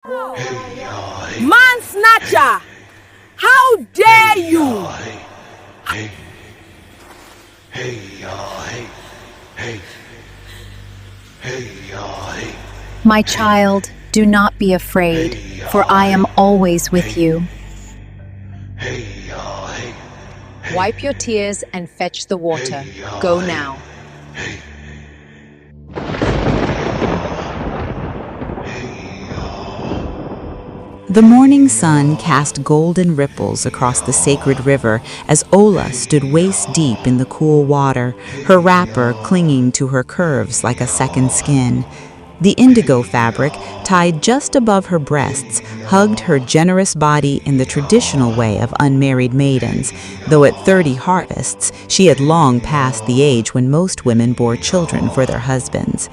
Man snatcher! How dare you! My child, do not be afraid, for I am always with you. Wipe your tears and fetch the water. Go now. The morning sun cast golden ripples across the sacred river as Ola stood waist-deep in the cool water, her wrapper clinging to her curves like a second skin. The indigo fabric, tied just above her breasts, hugged her generous body in the traditional way of unmarried maidens, though at 30 harvests, she had long passed the age when most women bore children for their husbands.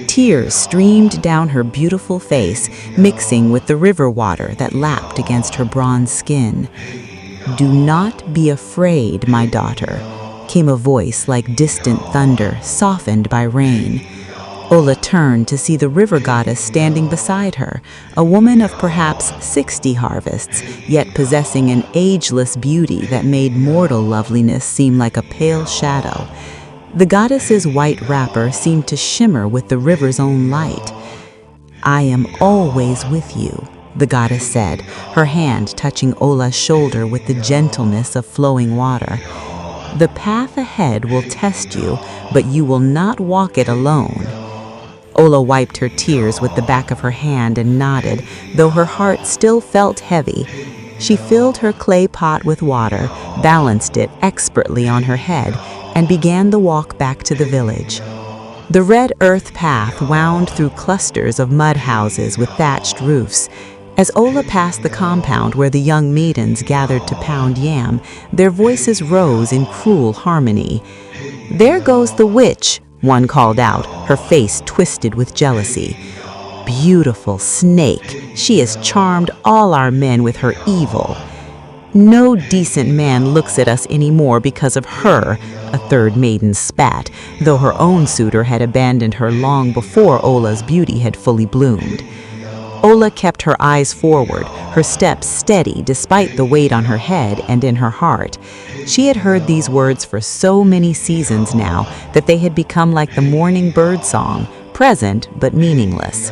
Tears streamed down her beautiful face, mixing with the river water that lapped against her bronze skin. "Do not be afraid, my daughter," came a voice like distant thunder, softened by rain. Ola turned to see the river goddess standing beside her, a woman of perhaps 60 harvests, yet possessing an ageless beauty that made mortal loveliness seem like a pale shadow. The goddess's white wrapper seemed to shimmer with the river's own light. "I am always with you," the goddess said, her hand touching Ola's shoulder with the gentleness of flowing water. "The path ahead will test you, but you will not walk it alone." Ola wiped her tears with the back of her hand and nodded, though her heart still felt heavy. She filled her clay pot with water, balanced it expertly on her head, and began the walk back to the village. The red earth path wound through clusters of mud houses with thatched roofs. As Ola passed the compound where the young maidens gathered to pound yam, their voices rose in cruel harmony. "There goes the witch," one called out, her face twisted with jealousy. "Beautiful snake, she has charmed all our men with her evil." "No decent man looks at us anymore because of her," a third maiden spat, though her own suitor had abandoned her long before Ola's beauty had fully bloomed. Ola kept her eyes forward, her steps steady despite the weight on her head and in her heart. She had heard these words for so many seasons now that they had become like the morning bird song, present but meaningless.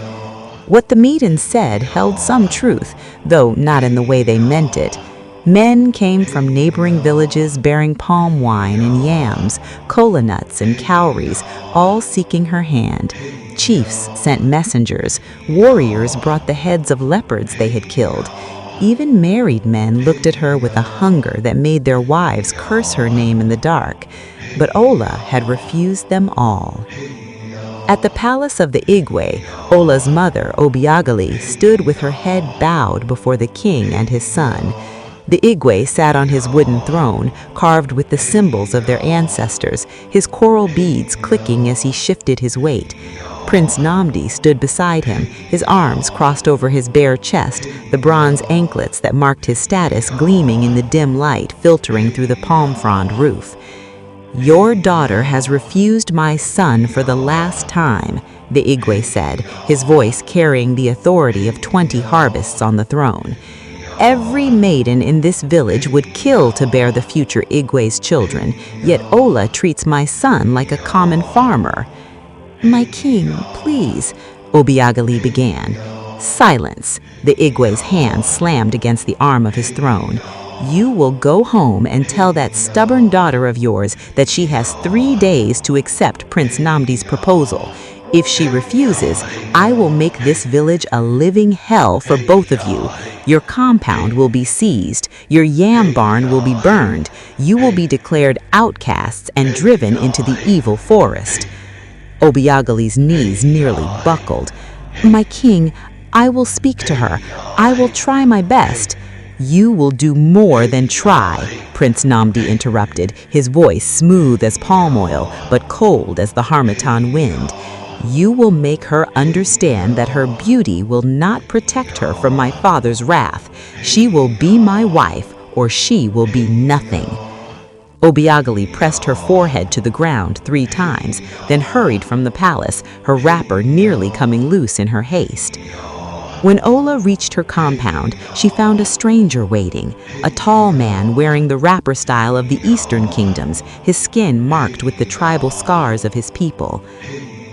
What the maiden said held some truth, though not in the way they meant it. Men came from neighboring villages bearing palm wine and yams, kola nuts and cowries, all seeking her hand. Chiefs sent messengers, warriors brought the heads of leopards they had killed. Even married men looked at her with a hunger that made their wives curse her name in the dark. But Ola had refused them all. At the palace of the Igwe, Ola's mother, Obiagali, stood with her head bowed before the king and his son. The Igwe sat on his wooden throne, carved with the symbols of their ancestors, his coral beads clicking as he shifted his weight. Prince Nnamdi stood beside him, his arms crossed over his bare chest, the bronze anklets that marked his status gleaming in the dim light filtering through the palm frond roof. "Your daughter has refused my son for the last time," the Igwe said, his voice carrying the authority of 20 harvests on the throne. "Every maiden in this village would kill to bear the future Igwe's children, yet Ola treats my son like a common farmer." "My king, please," Obiagali began. "Silence," the Igwe's hand slammed against the arm of his throne. "You will go home and tell that stubborn daughter of yours that she has 3 days to accept Prince Nnamdi's proposal. If she refuses, I will make this village a living hell for both of you. Your compound will be seized, your yam barn will be burned, you will be declared outcasts and driven into the evil forest." Obiagali's knees nearly buckled. "My king, I will speak to her. I will try my best." "You will do more than try," Prince Nnamdi interrupted, his voice smooth as palm oil but cold as the Harmattan wind. "You will make her understand that her beauty will not protect her from my father's wrath. She will be my wife, or she will be nothing." Obiagali pressed her forehead to the ground 3 times, then hurried from the palace, her wrapper nearly coming loose in her haste. When Ola reached her compound, she found a stranger waiting, a tall man wearing the wrapper style of the Eastern kingdoms, his skin marked with the tribal scars of his people.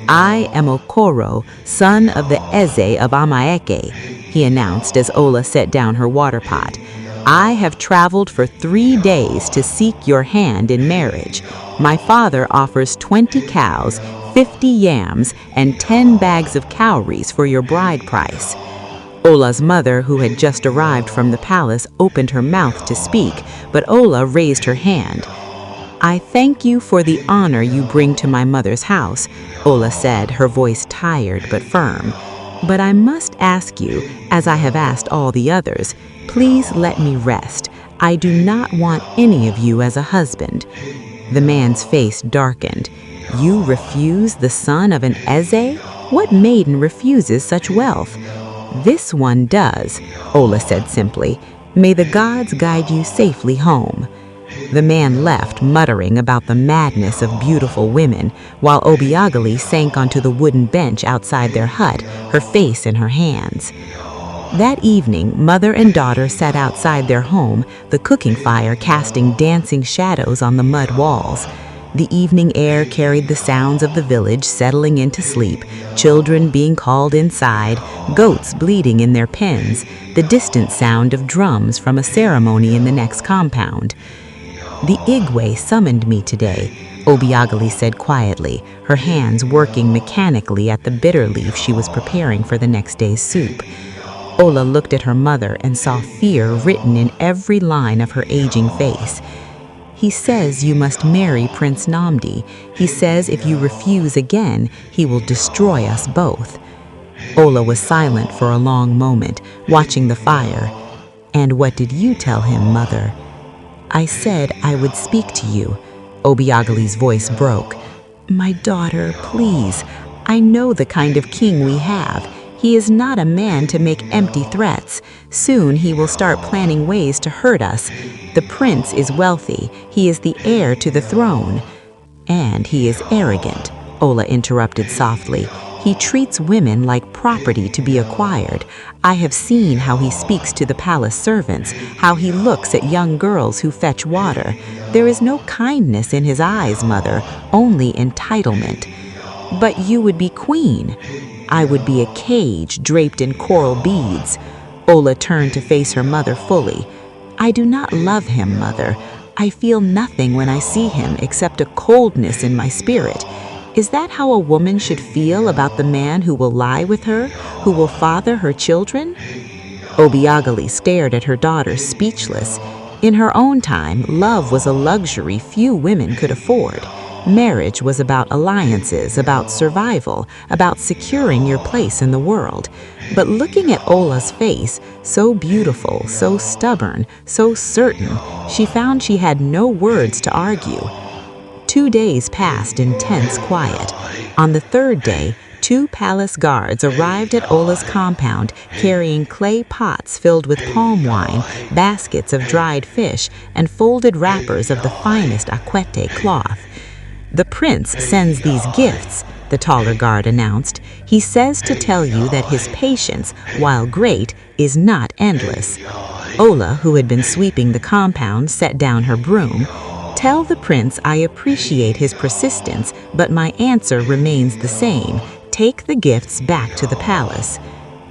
"I am Okoro, son of the Eze of Amaeke," he announced as Ola set down her water pot. "I have traveled for 3 days to seek your hand in marriage. My father offers 20 cows, 50 yams, and 10 bags of cowries for your bride price." Ola's mother, who had just arrived from the palace, opened her mouth to speak, but Ola raised her hand. "I thank you for the honor you bring to my mother's house," Ola said, her voice tired but firm. "But I must ask you, as I have asked all the others, please let me rest. I do not want any of you as a husband." The man's face darkened. "You refuse the son of an Eze? What maiden refuses such wealth?" "This one does," Ola said simply. "May the gods guide you safely home." The man left, muttering about the madness of beautiful women, while Obiageli sank onto the wooden bench outside their hut, her face in her hands. That evening, mother and daughter sat outside their home, the cooking fire casting dancing shadows on the mud walls. The evening air carried the sounds of the village settling into sleep, children being called inside, goats bleating in their pens, the distant sound of drums from a ceremony in the next compound. "The Igwe summoned me today," Obiageli said quietly, her hands working mechanically at the bitter leaf she was preparing for the next day's soup. Ola looked at her mother and saw fear written in every line of her aging face. "He says you must marry Prince Namdi. He says if you refuse again, he will destroy us both." Ola was silent for a long moment, watching the fire. "And what did you tell him, mother?" "I said I would speak to you." Obiageli's voice broke. "My daughter, please. I know the kind of king we have. He is not a man to make empty threats. Soon he will start planning ways to hurt us. The prince is wealthy. He is the heir to the throne." "And he is arrogant," Ola interrupted softly. "He treats women like property to be acquired. I have seen how he speaks to the palace servants, how he looks at young girls who fetch water. There is no kindness in his eyes, mother, only entitlement." "But you would be queen." "I would be a cage draped in coral beads." Ola turned to face her mother fully. "I do not love him, mother. I feel nothing when I see him except a coldness in my spirit. Is that how a woman should feel about the man who will lie with her, who will father her children?" Obiageli stared at her daughter, speechless. In her own time, love was a luxury few women could afford. Marriage was about alliances, about survival, about securing your place in the world. But looking at Ola's face, so beautiful, so stubborn, so certain, she found she had no words to argue. 2 days passed in tense quiet. On the 3rd day, 2 palace guards arrived at Ola's compound carrying clay pots filled with palm wine, baskets of dried fish, and folded wrappers of the finest aquete cloth. "The prince sends these gifts," the taller guard announced. "He says to tell you that his patience, while great, is not endless." Ola, who had been sweeping the compound, set down her broom. "Tell the prince I appreciate his persistence, but my answer remains the same. Take the gifts back to the palace."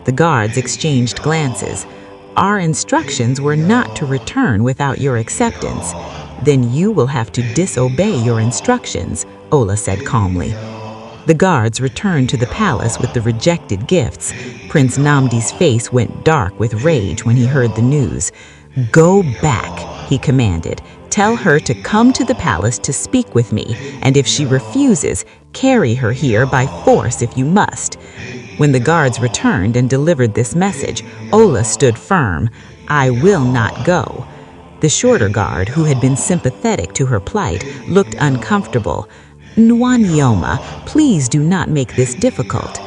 The guards exchanged glances. "Our instructions were not to return without your acceptance." "Then you will have to disobey your instructions," Ola said calmly. The guards returned to the palace with the rejected gifts. Prince Namdi's face went dark with rage when he heard the news. "Go back," he commanded. "Tell her to come to the palace to speak with me, and if she refuses, carry her here by force if you must." When the guards returned and delivered this message, Ola stood firm. "I will not go." The shorter guard, who had been sympathetic to her plight, looked uncomfortable. "Nwanyoma, please do not make this difficult."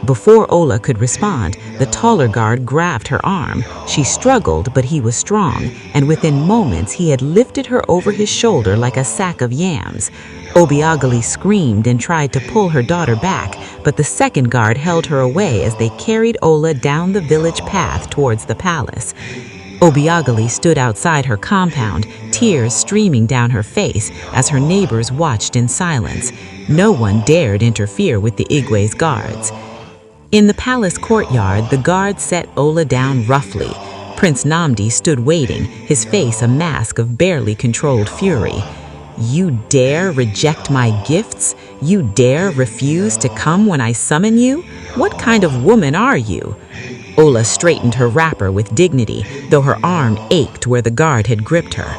Before Ola could respond, the taller guard grabbed her arm. She struggled, but he was strong, and within moments he had lifted her over his shoulder like a sack of yams. Obiageli screamed and tried to pull her daughter back, but the second guard held her away as they carried Ola down the village path towards the palace. Obiageli stood outside her compound, tears streaming down her face as her neighbors watched in silence. No one dared interfere with the Igwe's guards. In the palace courtyard, the guards set Ola down roughly. Prince Nnamdi stood waiting, his face a mask of barely controlled fury. "You dare reject my gifts? You dare refuse to come when I summon you? What kind of woman are you?" Ola straightened her wrapper with dignity, though her arm ached where the guard had gripped her.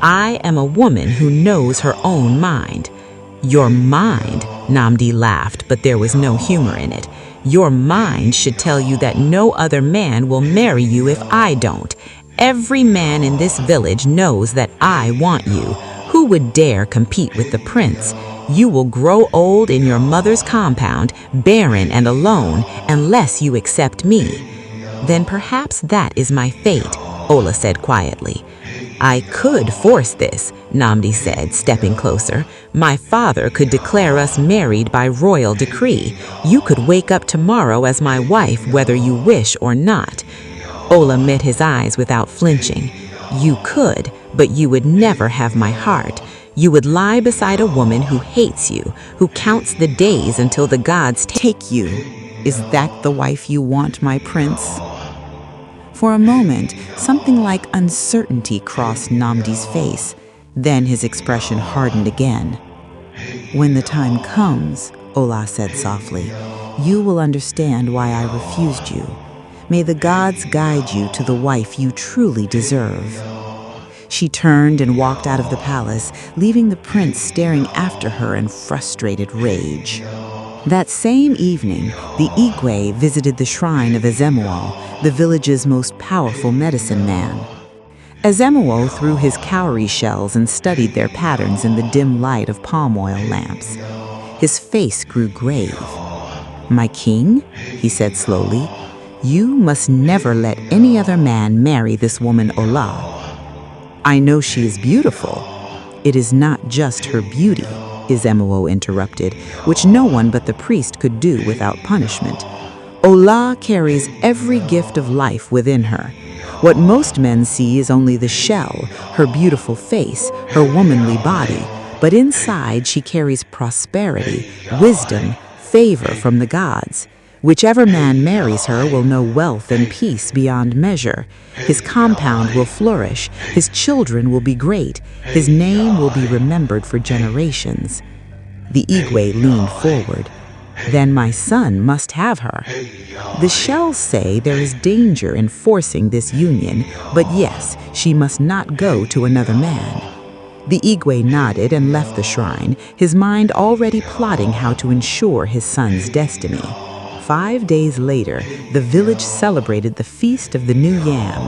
"I am a woman who knows her own mind." "Your mind?" Nnamdi laughed, but there was no humor in it. "Your mind should tell you that no other man will marry you if I don't. Every man in this village knows that I want you. Who would dare compete with the prince? You will grow old in your mother's compound, barren and alone, unless you accept me." "Then perhaps that is my fate," Ola said quietly. "I could force this," Nnamdi said, stepping closer. "My father could declare us married by royal decree. You could wake up tomorrow as my wife whether you wish or not." Ola met his eyes without flinching. "You could, but you would never have my heart. You would lie beside a woman who hates you, who counts the days until the gods take you. Is that the wife you want, my prince?" For a moment, something like uncertainty crossed Nnamdi's face. Then his expression hardened again. "When the time comes," Ola said softly, "you will understand why I refused you. May the gods guide you to the wife you truly deserve." She turned and walked out of the palace, leaving the prince staring after her in frustrated rage. That same evening, the Igwe visited the shrine of Ezemuo, the village's most powerful medicine man. Ezemuo threw his cowrie shells and studied their patterns in the dim light of palm oil lamps. His face grew grave. "My king," he said slowly, "you must never let any other man marry this woman Ola." "I know she is beautiful." "It is not just her beauty," Ezemuo interrupted, which no one but the priest could do without punishment. "Ola carries every gift of life within her. What most men see is only the shell, her beautiful face, her womanly body, but inside she carries prosperity, wisdom, favor from the gods. Whichever man marries her will know wealth and peace beyond measure. His compound will flourish, his children will be great, his name will be remembered for generations." The Igwe leaned forward. "Then my son must have her." "The shells say there is danger in forcing this union, but yes, she must not go to another man." The Igwe nodded and left the shrine, his mind already plotting how to ensure his son's destiny. 5 days later, the village celebrated the Feast of the New Yam.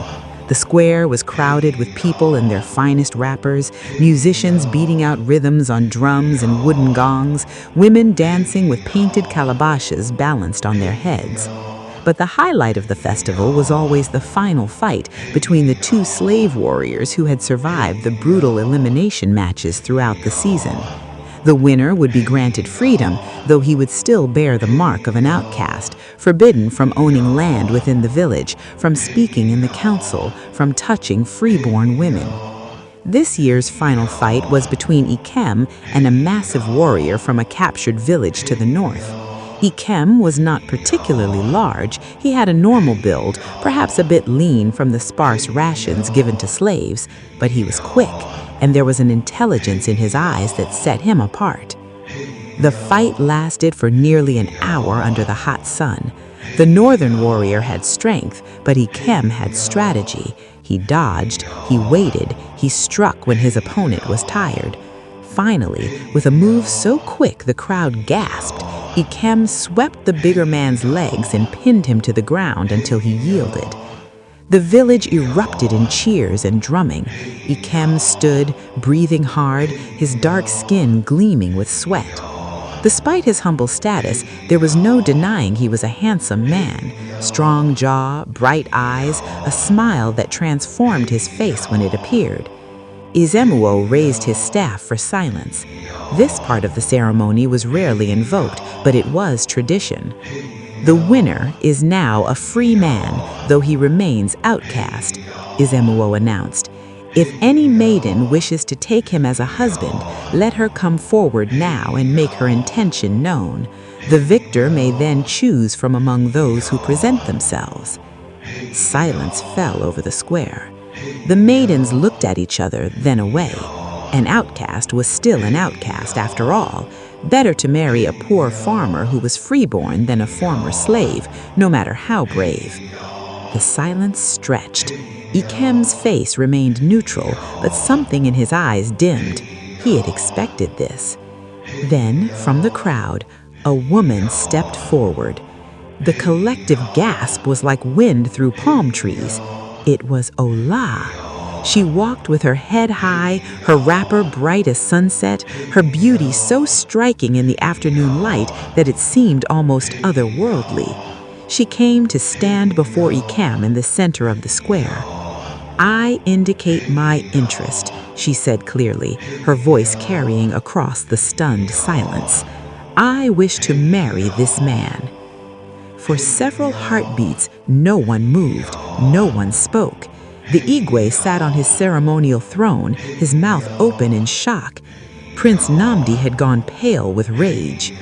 The square was crowded with people in their finest wrappers, musicians beating out rhythms on drums and wooden gongs, women dancing with painted calabashes balanced on their heads. But the highlight of the festival was always the final fight between the two slave warriors who had survived the brutal elimination matches throughout the season. The winner would be granted freedom, though he would still bear the mark of an outcast, forbidden from owning land within the village, from speaking in the council, from touching freeborn women. This year's final fight was between Ikem and a massive warrior from a captured village to the north. Ikem was not particularly large. He had a normal build, perhaps a bit lean from the sparse rations given to slaves, but he was quick, and there was an intelligence in his eyes that set him apart. The fight lasted for nearly an hour under the hot sun. The northern warrior had strength, but Ikem had strategy. He dodged, he waited, he struck when his opponent was tired. Finally, with a move so quick the crowd gasped, Ikem swept the bigger man's legs and pinned him to the ground until he yielded. The village erupted in cheers and drumming. Ikem stood, breathing hard, his dark skin gleaming with sweat. Despite his humble status, there was no denying he was a handsome man. Strong jaw, bright eyes, a smile that transformed his face when it appeared. Izemuo raised his staff for silence. This part of the ceremony was rarely invoked, but it was tradition. The winner is now a free man, though he remains outcast, Izemuo announced. If any maiden wishes to take him as a husband, let her come forward now and make her intention known. The victor may then choose from among those who present themselves. Silence fell over the square. The maidens looked at each other, then away. An outcast was still an outcast after all. Better to marry a poor farmer who was freeborn than a former slave, no matter how brave. The silence stretched. Ikem's face remained neutral, but something in his eyes dimmed. He had expected this. Then, from the crowd, a woman stepped forward. The collective gasp was like wind through palm trees. It was Ola. She walked with her head high, her wrapper bright as sunset, her beauty so striking in the afternoon light that it seemed almost otherworldly. She came to stand before Ikem in the center of the square. "I indicate my interest," she said clearly, her voice carrying across the stunned silence. "I wish to marry this man." For several heartbeats, no one moved, no one spoke. The Igwe sat on his ceremonial throne, his mouth open in shock. Prince Namdi had gone pale with rage.